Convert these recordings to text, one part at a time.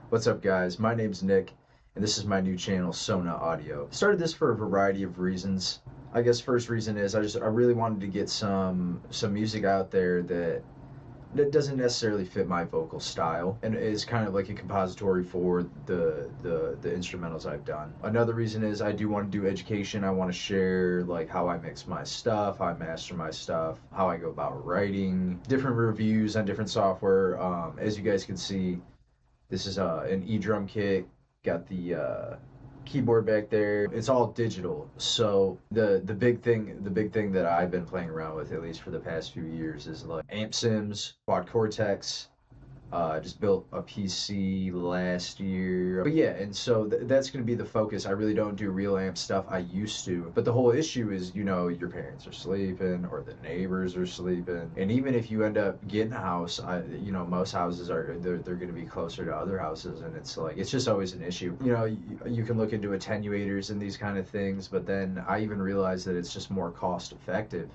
What's up, guys? My name's Nick, and this is my new channel, Sona Audio. Started this for a variety of reasons. I guess first reason is I really wanted to get some music out there that doesn't necessarily fit my vocal style and is kind of like a compository for the instrumentals I've done. Another reason is I do want to do education. I want to share like how I mix my stuff, how I master my stuff, how I go about writing, different reviews on different software. As you guys can see, this is an e-drum kit. Got the keyboard back there. It's all digital. So the big thing that I've been playing around with, at least for the past few years, is like amp sims, quad cortex. Just built a PC last year. But yeah, and so that's going to be the focus. I really don't do real amp stuff. I used to. But the whole issue is, your parents are sleeping or the neighbors are sleeping. And even if you end up getting a house, most houses they're going to be closer to other houses. And it's just always an issue. You can look into attenuators and these kind of things. But then I even realized that it's just more cost effective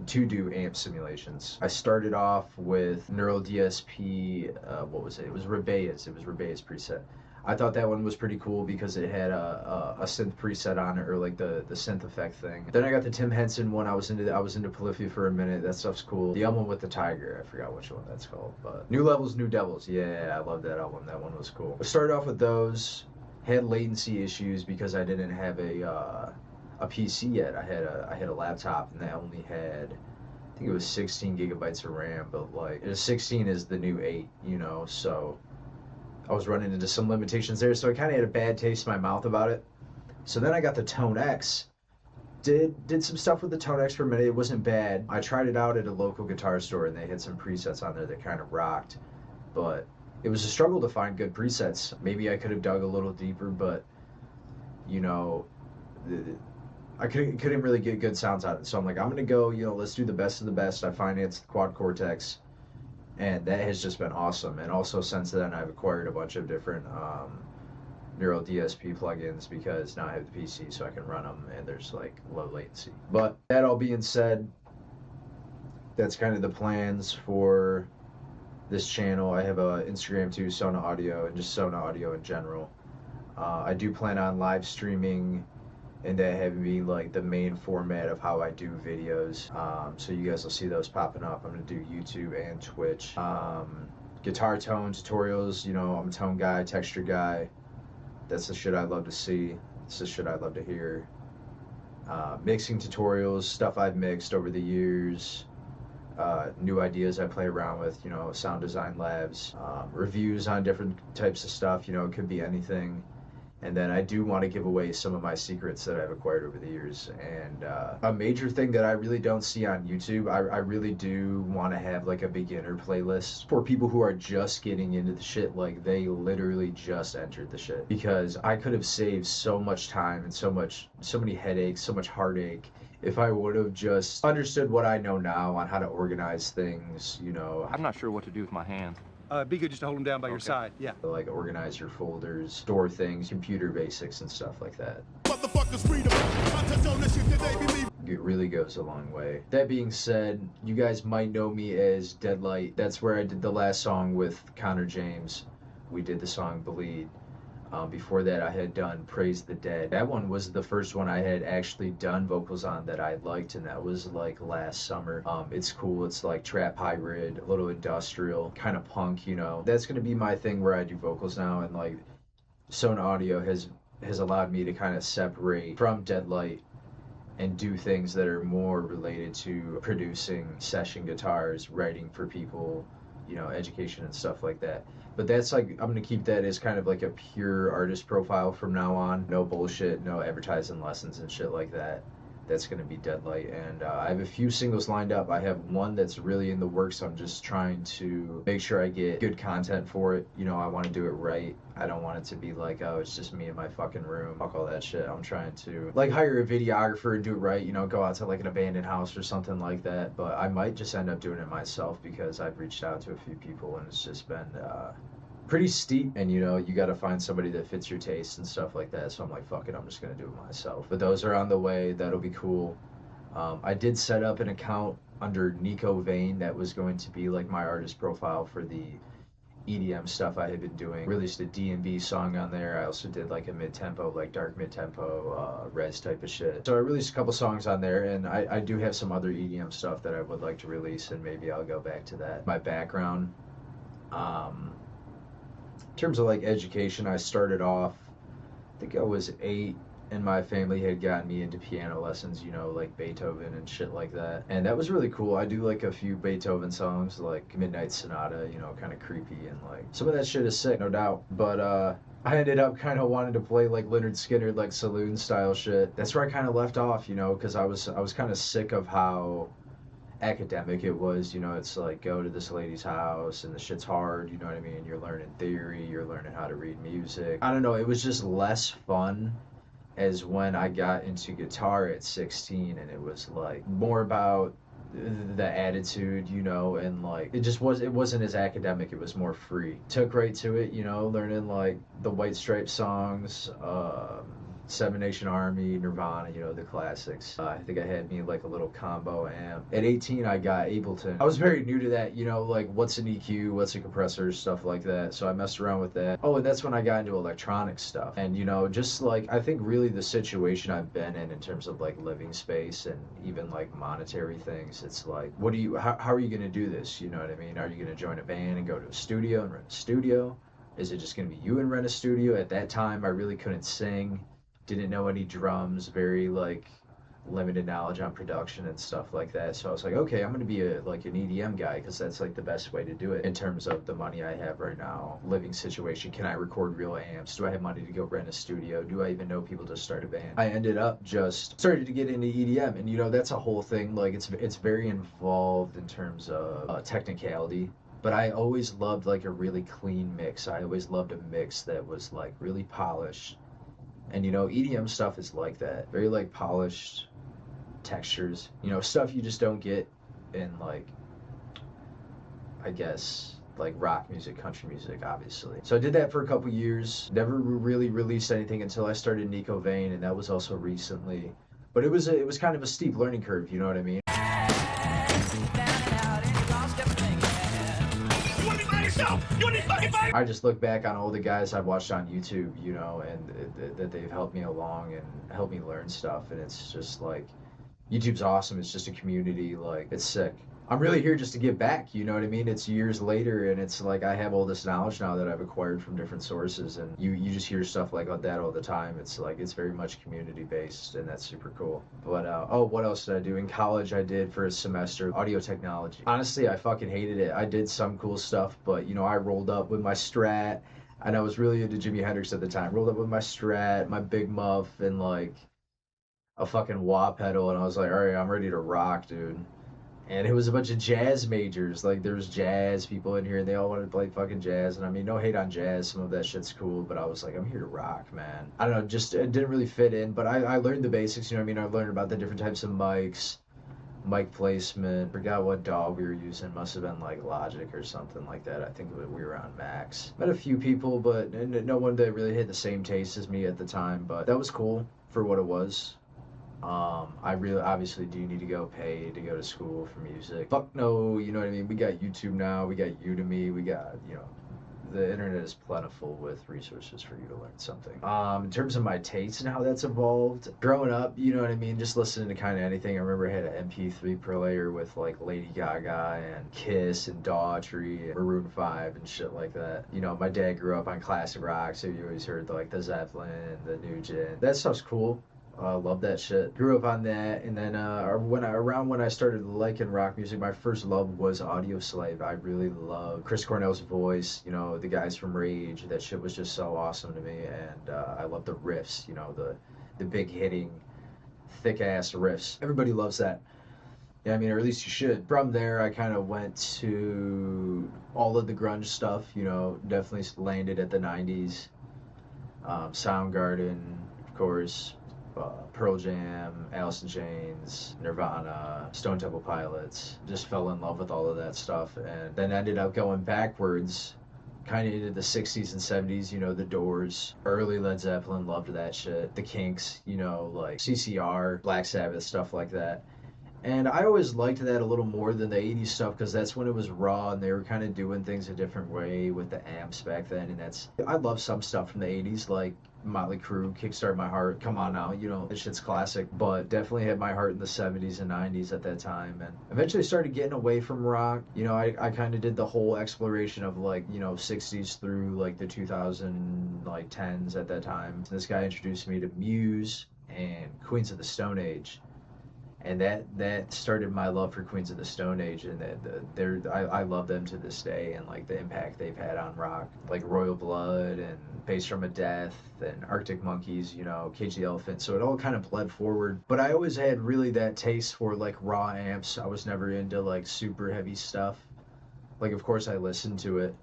to do amp simulations. I started off with Neural DSP, what was it? It was Rebea's. It was Rebea's preset. I thought that one was pretty cool because it had a synth preset on it, or like the synth effect thing. Then I got the Tim Henson one. I was into Polyphia for a minute. That stuff's cool. The album with the tiger, I forgot which one that's called, but New Levels, New Devils. Yeah, I love that album. That one was cool. I started off with those. Had latency issues because I didn't have a PC yet. I had a laptop, and that only had, I think it was 16 gigabytes of RAM, but like 16 is the new 8, so I was running into some limitations there, so I kind of had a bad taste in my mouth about it. So then I got the Tone X. Did some stuff with the Tone X for a minute. It wasn't bad. I tried it out at a local guitar store, and they had some presets on there that kind of rocked, but it was a struggle to find good presets. Maybe I could have dug a little deeper, but I couldn't really get good sounds out of it. So I'm like, I'm gonna go, let's do the best of the best. I financed the Quad Cortex, and that has just been awesome. And also since then, I've acquired a bunch of different Neural DSP plugins because now I have the PC, so I can run them, and there's like low latency. But that all being said, that's kind of the plans for this channel. I have a Instagram too, Sona Audio, and just Sona Audio in general. I do plan on live streaming, and that having be like the main format of how I do videos. So you guys will see those popping up. I'm gonna do YouTube and Twitch. Guitar tone tutorials, I'm a tone guy, texture guy. That's the shit I love to see. It's the shit I love to hear. Mixing tutorials, stuff I've mixed over the years. New ideas I play around with, sound design labs. Reviews on different types of stuff, it could be anything. And then I do want to give away some of my secrets that I've acquired over the years. And a major thing that I really don't see on YouTube, I really do want to have like a beginner playlist for people who are just getting into the shit, like they literally just entered the shit. Because I could have saved so much time and so many headaches, so much heartache if I would have just understood what I know now on how to organize things, I'm not sure what to do with my hands. Be good just to hold them down by your side. Yeah. Like organize your folders, store things, computer basics and stuff like that. It really goes a long way. That being said, you guys might know me as Deadlight. That's where I did the last song with Connor James. We did the song Bleed. Before that, I had done Praise the Dead. That one was the first one I had actually done vocals on that I liked, and that was like last summer. It's cool. It's like trap hybrid, a little industrial, kind of punk, That's gonna be my thing where I do vocals now, and like Sona Audio has allowed me to kind of separate from Deadlight and do things that are more related to producing session guitars, writing for people, education and stuff like that. But that's like, I'm gonna keep that as kind of like a pure artist profile from now on. No bullshit, no advertising lessons and shit like that. That's gonna be Deadlight. And I have a few singles lined up. I have one that's really in the works. I'm just trying to make sure I get good content for it. I want to do it right. I don't want it to be like, oh, it's just me in my fucking room. Fuck all that shit. I'm trying to like hire a videographer and do it right, go out to like an abandoned house or something like that. But I might just end up doing it myself because I've reached out to a few people and it's just been pretty steep, and you got to find somebody that fits your taste and stuff like that. So I'm like, fuck it, I'm just gonna do it myself. But those are on the way. That'll be cool. I did set up an account under Nico Vane that was going to be like my artist profile for the EDM stuff I had been doing. Released a D&B song on there. I also did like a mid-tempo, like dark mid-tempo, res type of shit. So I released a couple songs on there, and I do have some other EDM stuff that I would like to release, and maybe I'll go back to that. My background, in terms of like education, I started off, I think I was 8, and my family had gotten me into piano lessons, you know, like Beethoven and shit like that. And that was really cool. I do like a few Beethoven songs, like Midnight Sonata, you know, kind of creepy, and like some of that shit is sick, no doubt. But I ended up kind of wanting to play like Lynyrd Skynyrd, like saloon style shit. That's where I kind of left off, you know, because I was kind of sick of how academic it was. You know, it's like, go to this lady's house and the shit's hard, you know what I mean? You're learning theory, you're learning how to read music. I don't know, it was just less fun as when I got into guitar at 16, and it was like more about the attitude, you know, and like it wasn't as academic, it was more free. Took right to it, you know, learning like the White Stripes songs, Seven Nation Army, Nirvana, you know, the classics. I think I had me like a little combo amp. At 18, I got Ableton. I was very new to that, you know, like what's an EQ, what's a compressor, stuff like that. So I messed around with that. Oh, and that's when I got into electronic stuff. And, you know, just like, I think really the situation I've been in terms of like living space and even like monetary things, it's like, how are you going to do this? You know what I mean? Are you going to join a band and go to a studio and rent a studio? Is it just going to be you and rent a studio? At that time, I really couldn't sing. Didn't know any drums, very like limited knowledge on production and stuff like that. So I was like, okay, I'm gonna be an EDM guy, because that's like the best way to do it in terms of the money I have right now, living situation. Can I record real amps? Do I have money to go rent a studio? Do I even know people to start a band? I ended up just started to get into EDM, and you know, that's a whole thing. Like it's very involved in terms of technicality. But I always loved like a really clean mix. I always loved a mix that was like really polished. And you know, EDM stuff is like that. Very like polished textures. You know, stuff you just don't get in like, I guess, like rock music, country music, obviously. So I did that for a couple years. Never really released anything until I started Nico Vane, and that was also recently. But it was kind of a steep learning curve, you know what I mean? I just look back on all the guys I've watched on YouTube, you know, and that they've helped me along and helped me learn stuff, and it's just like, YouTube's awesome. It's just a community, like, it's sick. I'm really here just to give back, you know what I mean? It's years later, and it's like I have all this knowledge now that I've acquired from different sources, and you just hear stuff like that all the time. It's like, it's very much community based, and that's super cool. But oh, what else did I do? In college, I did for a semester audio technology. Honestly, I fucking hated it. I did some cool stuff, but you know, I rolled up with my Strat, and I was really into Jimi Hendrix at the time. Rolled up with my Strat, my Big Muff, and like a fucking wah pedal, and I was like, all right, I'm ready to rock, dude. And it was a bunch of jazz majors. Like, there was jazz people in here, and they all wanted to play fucking jazz. And I mean, no hate on jazz. Some of that shit's cool, but I was like, I'm here to rock, man. I don't know, just it didn't really fit in, but I learned the basics, you know what I mean? I learned about the different types of mics, mic placement. Forgot what DAW we were using. Must have been like Logic or something like that. I think we were on Max. Met a few people, but no one that really had the same taste as me at the time. But that was cool for what it was. I really obviously do need to go pay to go to school for music. Fuck no, you know what I mean? We got YouTube now, we got Udemy, we got, you know, the internet is plentiful with resources for you to learn something. In terms of my taste and how that's evolved, growing up, you know what I mean, just listening to kind of anything. I remember I had an MP3 player with like Lady Gaga and Kiss and Daughtry and Maroon 5 and shit like that. You know, my dad grew up on classic rock, so you always heard like the Zeppelin, the Nugent. That stuff's cool. Love that shit. Grew up on that, and then around when I started liking rock music, my first love was Audioslave. I really loved Chris Cornell's voice, you know, the guys from Rage. That shit was just so awesome to me, and I love the riffs, you know, the big hitting, thick ass riffs. Everybody loves that. Yeah, I mean, or at least you should. From there, I kind of went to all of the grunge stuff, you know, definitely landed at the 90s. Soundgarden, of course. Pearl Jam, Alice in Chains, Nirvana, Stone Temple Pilots. Just fell in love with all of that stuff, and then ended up going backwards, kind of into the 60s and 70s, you know, the Doors, early Led Zeppelin, loved that shit. The Kinks, you know, like CCR, Black Sabbath, stuff like that. And I always liked that a little more than the 80s stuff because that's when it was raw and they were kind of doing things a different way with the amps back then. And I love some stuff from the 80s, like Motley Crue, Kickstart My Heart. Come on now, you know, that shit's classic. But definitely had my heart in the 70s and 90s at that time. And eventually started getting away from rock. You know, I kind of did the whole exploration of like, you know, 60s through like the 2000 like 10s at that time. This guy introduced me to Muse and Queens of the Stone Age, and that started my love for Queens of the Stone Age, and I love them to this day, and like the impact they've had on rock, like Royal Blood and Bass Drum of Death and Arctic Monkeys, you know, Cage the Elephant. So it all kind of bled forward. But I always had really that taste for like raw amps. I was never into like super heavy stuff. Like of course I listened to it,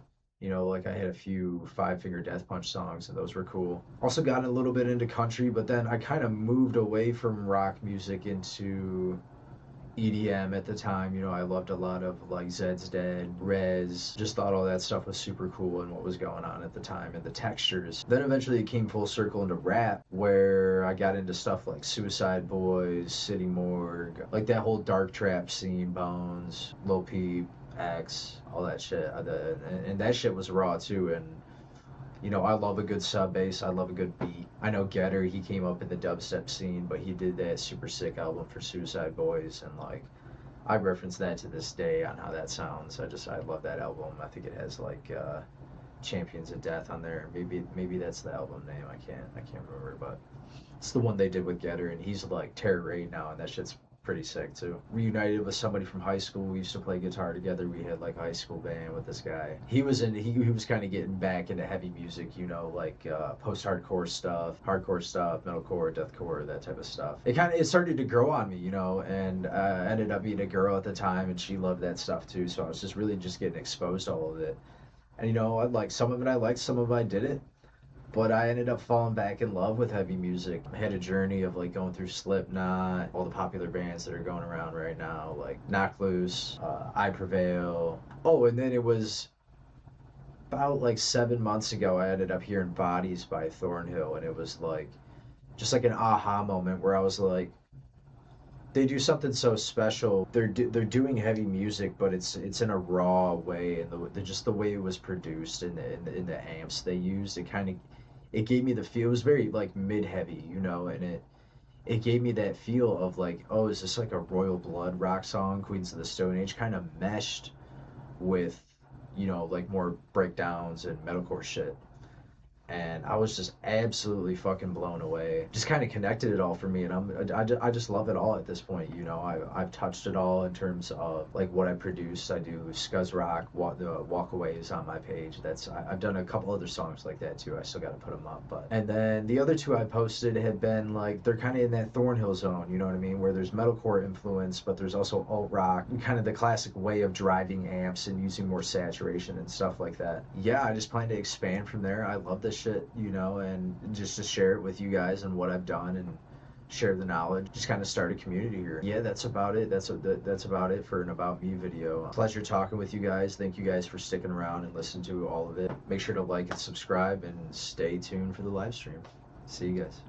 you know, like I had a few Five Finger Death Punch songs, and those were cool. Also got a little bit into country, but then I kind of moved away from rock music into EDM at the time. You know, I loved a lot of like Zed's Dead, Rez, just thought all that stuff was super cool and what was going on at the time and the textures. Then eventually it came full circle into rap, where I got into stuff like Suicide Boys, City Morgue, like that whole dark trap scene, Bones, Lil Peep, X, all that shit. And that shit was raw too. And you know, I love a good sub bass. I love a good beat. I know Getter, he came up in the dubstep scene, but he did that super sick album for Suicide Boys, and like I reference that to this day on how that sounds. I love that album. I think it has like Champions of Death on there. Maybe that's the album name. I can't remember, but it's the one they did with Getter, and he's like Terror Raid now, and that shit's pretty sick too. Reunited with somebody from high school. We used to play guitar together. We had like a high school band with this guy. He was kind of getting back into heavy music, you know, like post-hardcore stuff, hardcore stuff, metalcore, deathcore, that type of stuff. It started to grow on me, you know, and ended up being a girl at the time, and she loved that stuff too. So I was just really just getting exposed to all of it. And you know, I like some of it. I liked some of it. I didn't. But I ended up falling back in love with heavy music. I had a journey of like going through Slipknot, all the popular bands that are going around right now, like Knocked Loose, I Prevail. Oh, and then it was about like 7 months ago, I ended up hearing Bodies by Thornhill, and it was like just like an aha moment where I was like, they do something so special. They're doing heavy music, but it's in a raw way, and just the way it was produced and the amps they used, it gave me the feel. It was very like mid heavy, you know, and it gave me that feel of like, oh, is this like a Royal Blood rock song? Queens of the Stone Age kind of meshed with, you know, like more breakdowns and metalcore shit, and I was just absolutely fucking blown away. Just kind of connected it all for me, and I just love it all at this point. You know, I've touched it all in terms of like what I produce. I do Scuzz Rock, the Walkaways on my page. I've done a couple other songs like that too. I still got to put them up, but and then the other two I posted have been like they're kind of in that Thornhill zone. You know what I mean? Where there's metalcore influence, but there's also alt rock, kind of the classic way of driving amps and using more saturation and stuff like that. Yeah, I just plan to expand from there. I love this shit, you know, and just to share it with you guys and what I've done and share the knowledge, just kind of start a community here. Yeah, that's about it. That's about it for an About Me video. Pleasure talking with you guys. Thank you guys for sticking around and listening to all of it. Make sure to like and subscribe and stay tuned for the live stream. See you guys.